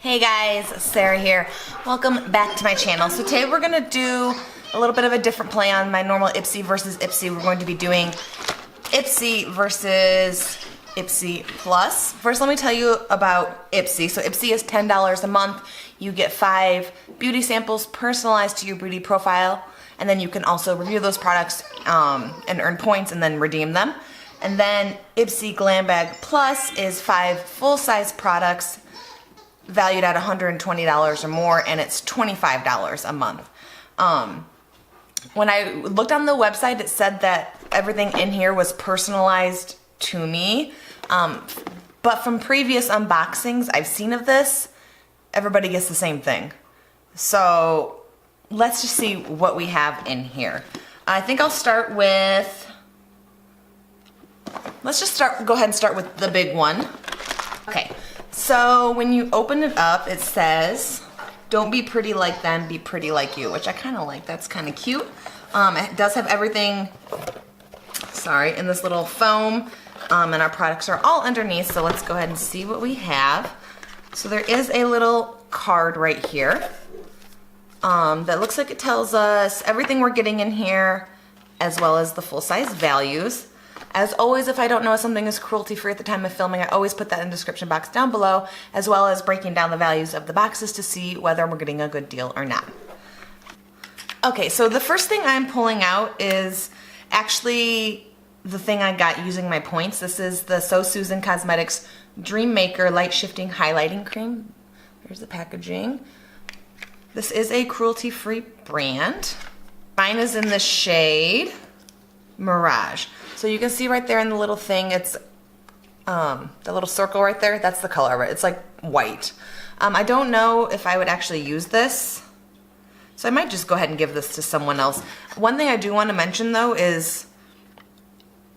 Hey guys, Sarah here. Welcome back to my channel. So today we're going to do a little bit of a different play on my normal Ipsy versus Ipsy. We're going to be doing Ipsy versus Ipsy Plus. First, let me tell you about Ipsy. So Ipsy is $10 a month. You get 5 beauty samples personalized to your beauty profile, and then you can also review those products and earn points and then redeem them. And then Ipsy GlamBag Plus is 5 full-size products valued at $120 or more, and it's $25 a month. When I looked on the website, it said that everything in here was personalized to me. But from previous unboxings I've seen of this, everybody gets the same thing. So let's just see what we have in here. I think I'll start with, go ahead and start with the big one. Okay, so when you open it up, it says, don't be pretty like them, be pretty like you, which I kind of like. That's kind of cute. It does have everything, in this little foam, and our products are all underneath, so let's go ahead and see what we have. So there is a little card right here that looks like it tells us everything we're getting in here, as well as the full-size values. As always, if I don't know if something is cruelty-free at the time of filming, I always put that in the description box down below, as well as breaking down the values of the boxes to see whether we're getting a good deal or not. Okay, so the first thing I'm pulling out is actually the thing I got using my points. This is the So Susan Cosmetics Dream Maker Light Shifting Highlighting Cream. There's the packaging. This is a cruelty-free brand. Mine is in the shade Mirage. So you can see right there in the little thing, it's the little circle right there, that's the color of it. It's like white. I don't know if I would actually use this, so I might just go ahead and give this to someone else. One thing I do want to mention though is,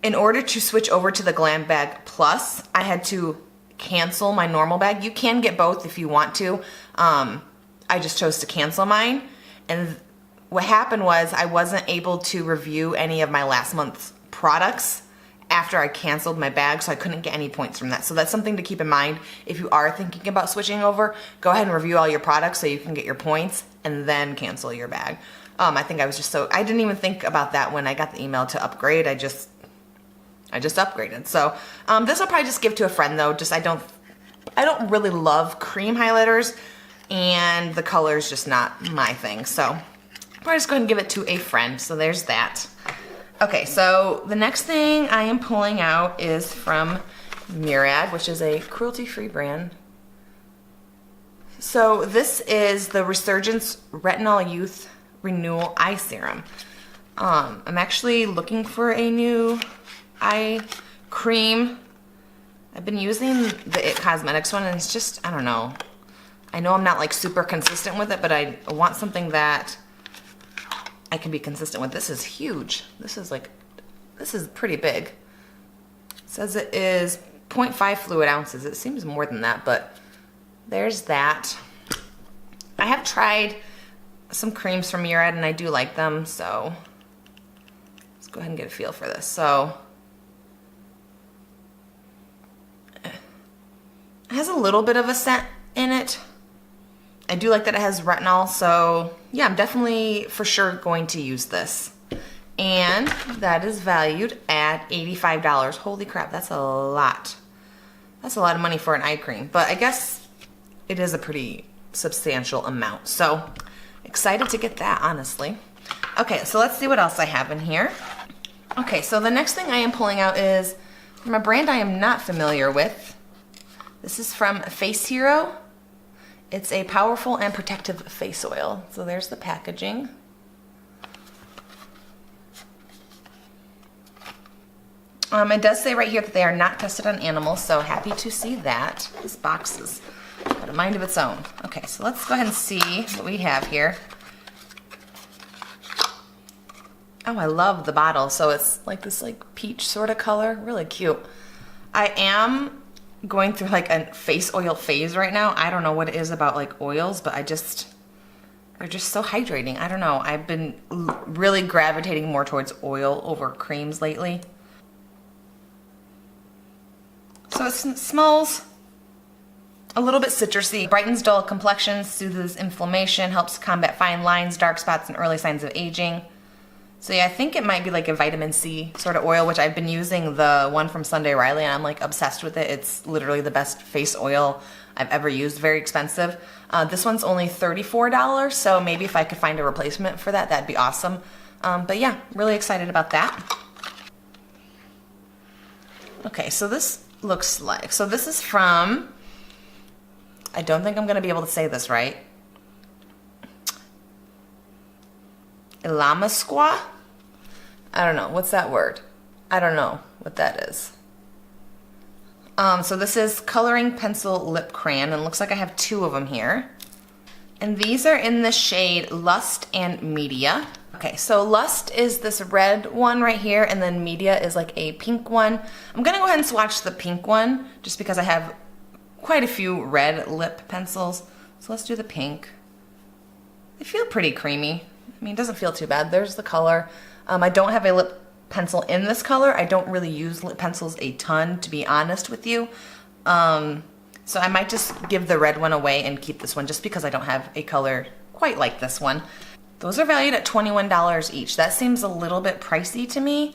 in order to switch over to the GlamBag Plus, I had to cancel my normal bag. You can get both if you want to. I just chose to cancel mine, and what happened was I wasn't able to review any of my last month's products after I canceled my bag, so I couldn't get any points from that. So that's something to keep in mind if you are thinking about switching over. Go ahead and review all your products so you can get your points and then cancel your bag. I think I was just I didn't even think about that when I got the email to upgrade. I just upgraded. So this I'll probably just give to a friend though. I don't really love cream highlighters, and the color is just not my thing. So I'll probably just go ahead and give it to a friend. So there's that. Okay, so the next thing I am pulling out is from Murad, which is a cruelty-free brand. So this is the Resurgence Retinol Youth Renewal Eye Serum. I'm actually looking for a new eye cream. I've been using the It Cosmetics one, and it's just, I don't know. I know I'm not like super consistent with it, but I want something that I can be consistent with. This is huge. This is pretty big. It says it is 0.5 fluid ounces. It seems more than that, but there's that. I have tried some creams from Murad, and I do like them, so let's go ahead and get a feel for this. So it has a little bit of a scent in it. I do like that it has retinol, so yeah, I'm definitely for sure going to use this. And that is valued at $85. Holy crap, that's a lot. That's a lot of money for an eye cream, but I guess it is a pretty substantial amount. So excited to get that, honestly. Okay, so let's see what else I have in here. Okay, so the next thing I am pulling out is from a brand I am not familiar with. This is from Face Hero. It's a powerful and protective face oil. So there's the packaging. It does say right here that they are not tested on animals, so happy to see that. This box has got a mind of its own. Okay, so let's go ahead and see what we have here. Oh, I love the bottle. So it's like this peach sort of color, really cute. I am going through like a face oil phase right now. I don't know what it is about like oils, but they're just so hydrating. I don't know. I've been really gravitating more towards oil over creams lately. So it smells A little bit citrusy, brightens dull complexions, soothes inflammation, helps combat fine lines, dark spots, and early signs of aging. So yeah, I think it might be like a vitamin C sort of oil, which I've been using the one from Sunday Riley, and I'm like obsessed with it. It's literally the best face oil I've ever used, very expensive. This one's only $34, so maybe if I could find a replacement for that, that'd be awesome. But yeah, really excited about that. Okay, so this looks like, so this is from, I don't think I'm gonna be able to say this right. Illamasqua? I don't know, what's that word? I don't know what that is. So this is Coloring Pencil Lip Crayon, and it looks like I have 2 of them here. And these are in the shade Lust and Media. Okay, so Lust is this red one right here, and then Media is like a pink one. I'm gonna go ahead and swatch the pink one, just because I have quite a few red lip pencils. So let's do the pink. They feel pretty creamy. I mean, it doesn't feel too bad. There's the color. I don't have a lip pencil in this color. I don't really use lip pencils a ton, to be honest with you. So I might just give the red one away and keep this one, just because I don't have a color quite like this one. Those are valued at $21 each. That seems a little bit pricey to me.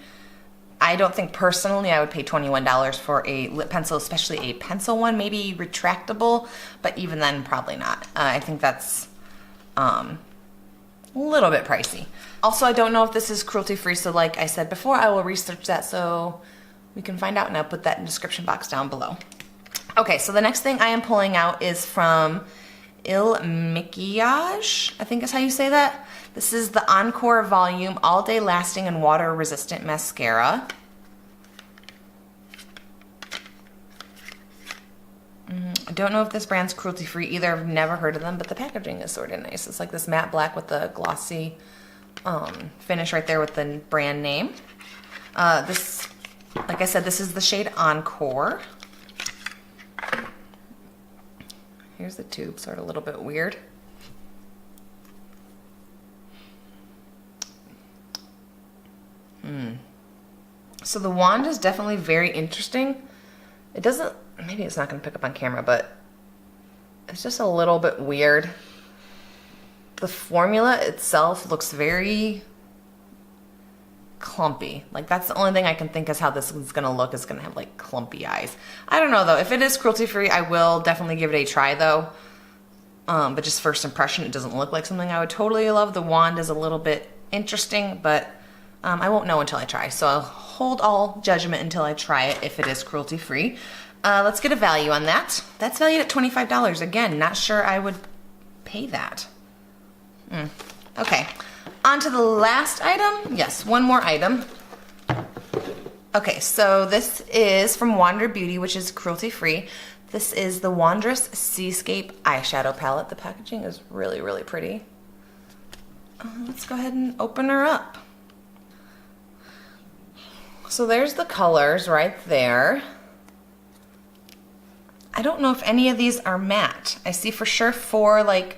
I don't think personally I would pay $21 for a lip pencil, especially a pencil one, maybe retractable, but even then probably not. I think that's a little bit pricey. Also, I don't know if this is cruelty free, so like I said before, I will research that so we can find out, and I'll put that in the description box down below. Okay, so the next thing I am pulling out is from Makiage, I think is how you say that. This is the Encor Volume All Day Lasting and Water Resistant Mascara. I don't know if this brand's cruelty free either. I've never heard of them, but the packaging is sort of nice. It's like this matte black with the glossy finish right there with the brand name. This, like I said, this is the shade Encor. Here's the tube, sort of a little bit weird. So the wand is definitely very interesting. It doesn't, maybe it's not going to pick up on camera, but it's just a little bit weird. The formula itself looks very clumpy. Like, that's the only thing I can think is how this is going to look. It's going to have like clumpy eyes. I don't know though. If it is cruelty free, I will definitely give it a try though. But just first impression, it doesn't look like something I would totally love. The wand is a little bit interesting, but I won't know until I try. So I'll hold all judgment until I try it if it is cruelty free. Let's get a value on that. That's valued at $25. Again, not sure I would pay that. Okay, on to the last item. Yes, one more item. Okay, so this is from Wander Beauty, which is cruelty free. This is the Wondrous Seascape eyeshadow palette. The packaging is really, really pretty. Let's go ahead and open her up. So there's the colors right there. I don't know if any of these are matte. I see for sure 4 like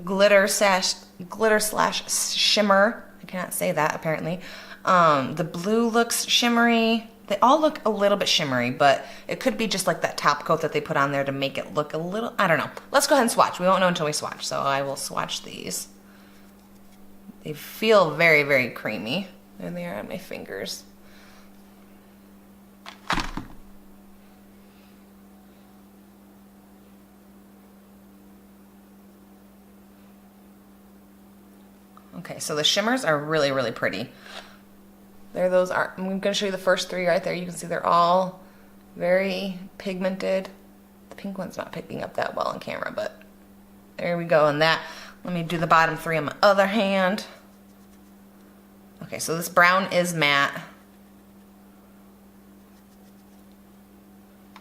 glitter slash shimmer. I cannot say that apparently. The blue looks shimmery. They all look a little bit shimmery, but it could be just like that top coat that they put on there to make it look a little, I don't know. Let's go ahead and swatch. We won't know until we swatch, so I will swatch these. They feel very, very creamy. There they are on my fingers. Okay, so the shimmers are really, really pretty. There those are. I'm going to show you the first 3 right there. You can see they're all very pigmented. The pink one's not picking up that well on camera, but there we go on that. Let me do the bottom 3 on my other hand. Okay, so this brown is matte.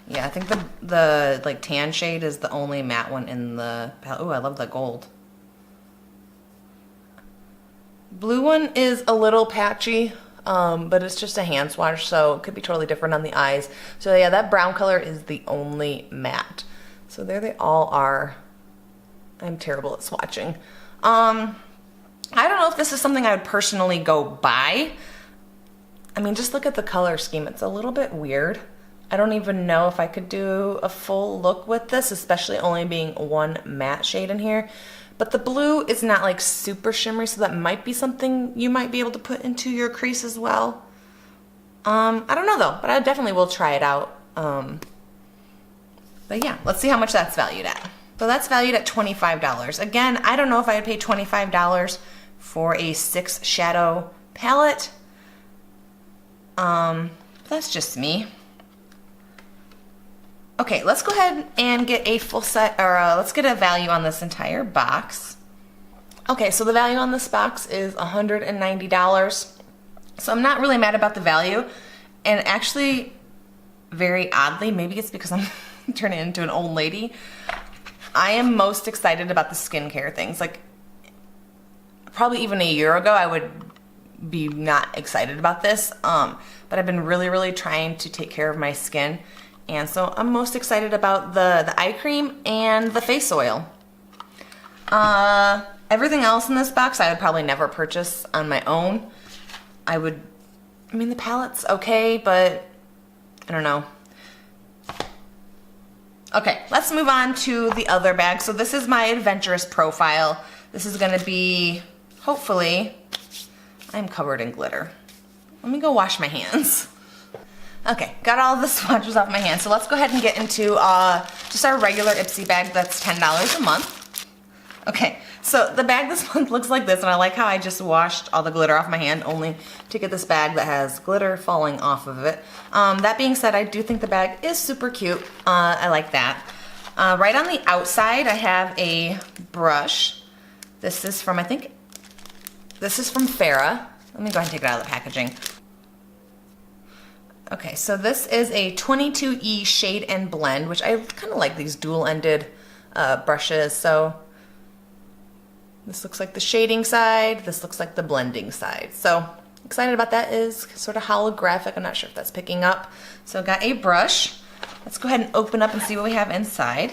Yeah, I think the like tan shade is the only matte one in the palette. Ooh, I love the gold. Blue one is a little patchy, but it's just a hand swatch, so it could be totally different on the eyes. So yeah, that brown color is the only matte. So there they all are. I'm terrible at swatching. I don't know if this is something I would personally go buy. I mean, just look at the color scheme. It's a little bit weird. I don't even know if I could do a full look with this, especially only being one matte shade in here. But the blue is not like super shimmery, so that might be something you might be able to put into your crease as well. I don't know though, but I definitely will try it out. But yeah, let's see how much that's valued at. So that's valued at $25. Again, I don't know if I would pay $25 for a 6 shadow palette. That's just me. Okay, let's go ahead and get a full set, or let's get a value on this entire box. Okay, so the value on this box is $190. So I'm not really mad about the value. And actually, very oddly, maybe it's because I'm turning into an old lady, I am most excited about the skincare things. Like, probably even a year ago, I would be not excited about this. But I've been really trying to take care of my skin. And so I'm most excited about the eye cream and the face oil. Everything else in this box I would probably never purchase on my own. I mean, the palette's okay, but I don't know. Okay, let's move on to the other bag. So this is my adventurous profile. This is gonna be, hopefully, I'm covered in glitter. Let me go wash my hands. Okay, got all the swatches off my hands. So let's go ahead and get into just our regular Ipsy bag that's $10 a month. Okay, so the bag this month looks like this, and I like how I just washed all the glitter off my hand only to get this bag that has glitter falling off of it. That being said, I do think the bag is super cute. I like that. Right on the outside, I have a brush. This is from, I think, this is from Farah. Let me go ahead and take it out of the packaging. Okay, so this is a 22E Shade and Blend, which I kind of like these dual-ended brushes. So this looks like the shading side, this looks like the blending side. So excited about that. Is sort of holographic. I'm not sure if that's picking up. So got a brush. Let's go ahead and open up and see what we have inside.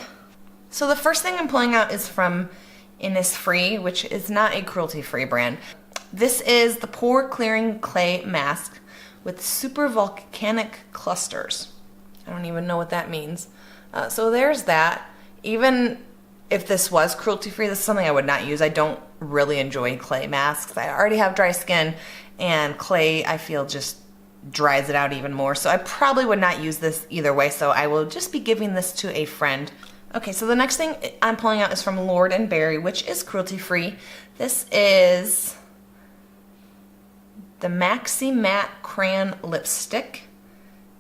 So the first thing I'm pulling out is from Innisfree, which is not a cruelty-free brand. This is the Pore Clearing Clay Mask with super volcanic clusters. I don't even know what that means. So there's that. Even if this was cruelty-free, this is something I would not use. I don't really enjoy clay masks. I already have dry skin, and clay, I feel, just dries it out even more. So I probably would not use this either way, so I will just be giving this to a friend. Okay, so the next thing I'm pulling out is from Lord & Berry, which is cruelty-free. This is the Maximatte Crayon Lipstick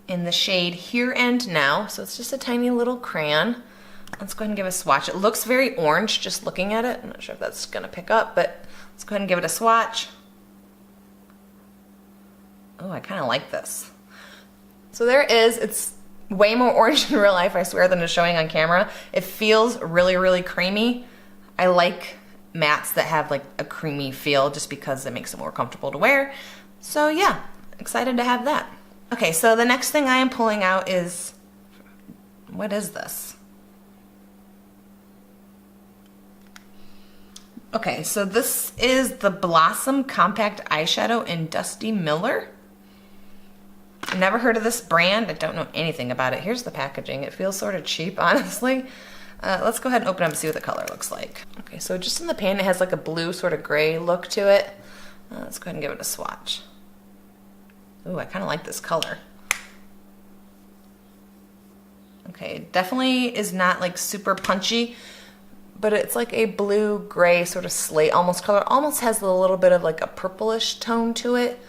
in the shade Here and Now. So it's just a tiny little crayon. Let's go ahead and give it a swatch. It looks very orange just looking at it. I'm not sure if that's gonna pick up, but let's go ahead and give it a swatch. Oh, I kind of like this. So there it is. It's way more orange in real life, I swear, than it's showing on camera. It feels really creamy. I like mattes that have like a creamy feel just because it makes it more comfortable to wear. So yeah, excited to have that. Okay, so the next thing I am pulling out is, what is this? Okay, so this is the Blossom Compact Eyeshadow in Dusty Miller. Never heard of this brand. I don't know anything about it. Here's the packaging. It feels sort of cheap, honestly. Let's go ahead and open up and see what the color looks like. Okay, so just in the pan, it has like a blue sort of gray look to it. Let's go ahead and give it a swatch. Ooh, I kind of like this color. Okay, it definitely is not like super punchy, but it's like a blue-gray sort of slate almost color. Almost has a little bit of like a purplish tone to it.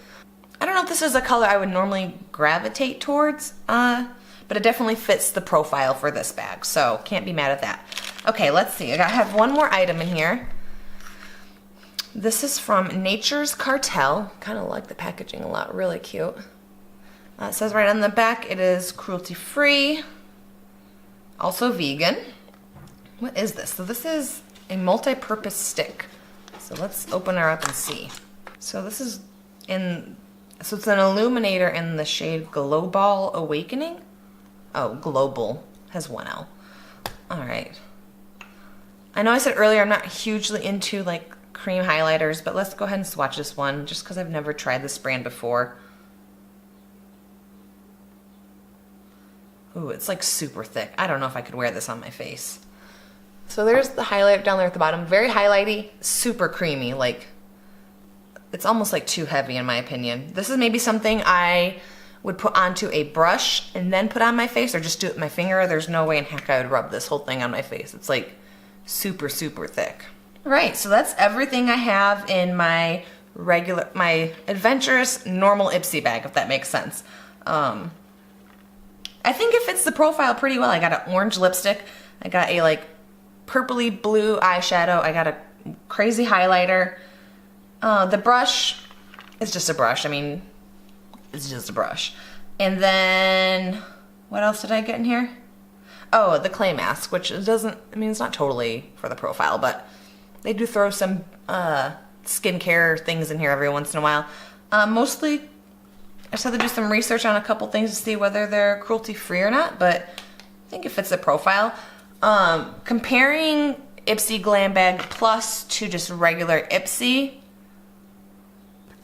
I don't know if this is a color I would normally gravitate towards, but it definitely fits the profile for this bag, so can't be mad at that. Okay, let's see. I have one more item in here. This is from Nature's Cartel. Kind of like the packaging a lot. Really cute. It says right on the back it is cruelty-free, also vegan. What is this? So this is a multi-purpose stick. So let's open her up and see. So this is so it's an illuminator in the shade GlowBal Awakening. Oh, Global has one L. All right. I know I said earlier I'm not hugely into like cream highlighters, but let's go ahead and swatch this one just because I've never tried this brand before. Ooh, it's like super thick. I don't know if I could wear this on my face. So there's the highlight down there at the bottom. Very highlighty, super creamy. Like, it's almost like too heavy in my opinion. This is maybe something I would put onto a brush and then put on my face, or just do it with my finger. There's no way in heck I would rub this whole thing on my face. It's like super, super thick. All right, so that's everything I have in my my adventurous normal Ipsy bag, if that makes sense. I think it fits the profile pretty well. I got an orange lipstick. I got a like purpley blue eyeshadow. I got a crazy highlighter. The brush is just a brush. I mean, it's just a brush. And then, what else did I get in here? Oh, the clay mask, which doesn't, I mean, it's not totally for the profile, but they do throw some skincare things in here every once in a while. Mostly, I just have to do some research on a couple things to see whether they're cruelty-free or not, but I think it fits the profile. Comparing Ipsy GlamBag Plus to just regular Ipsy,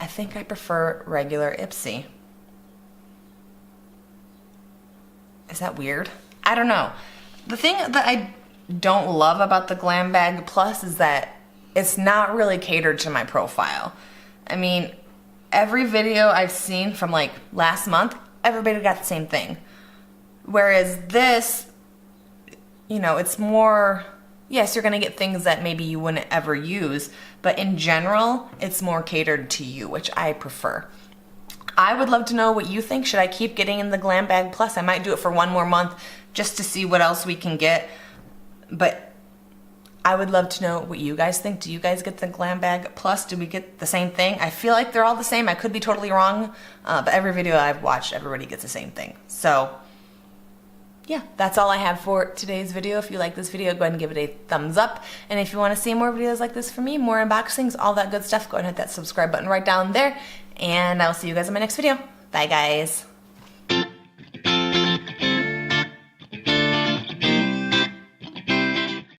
I think I prefer regular Ipsy. Is that weird? I don't know. The thing that I don't love about the GlamBag Plus is that it's not really catered to my profile. I mean, every video I've seen from like last month, everybody got the same thing. Whereas this, you know, it's more, yes, you're gonna get things that maybe you wouldn't ever use, but in general, it's more catered to you, which I prefer. I would love to know what you think. Should I keep getting in the GlamBag Plus? I might do it for one more month just to see what else we can get. But I would love to know what you guys think. Do you guys get the GlamBag Plus? Do we get the same thing? I feel like they're all the same. I could be totally wrong, but every video I've watched, everybody gets the same thing. So yeah, that's all I have for today's video. If you like this video, go ahead and give it a thumbs up. And if you want to see more videos like this from me, more unboxings, all that good stuff, go ahead and hit that subscribe button right down there. And I'll see you guys in my next video. Bye, guys.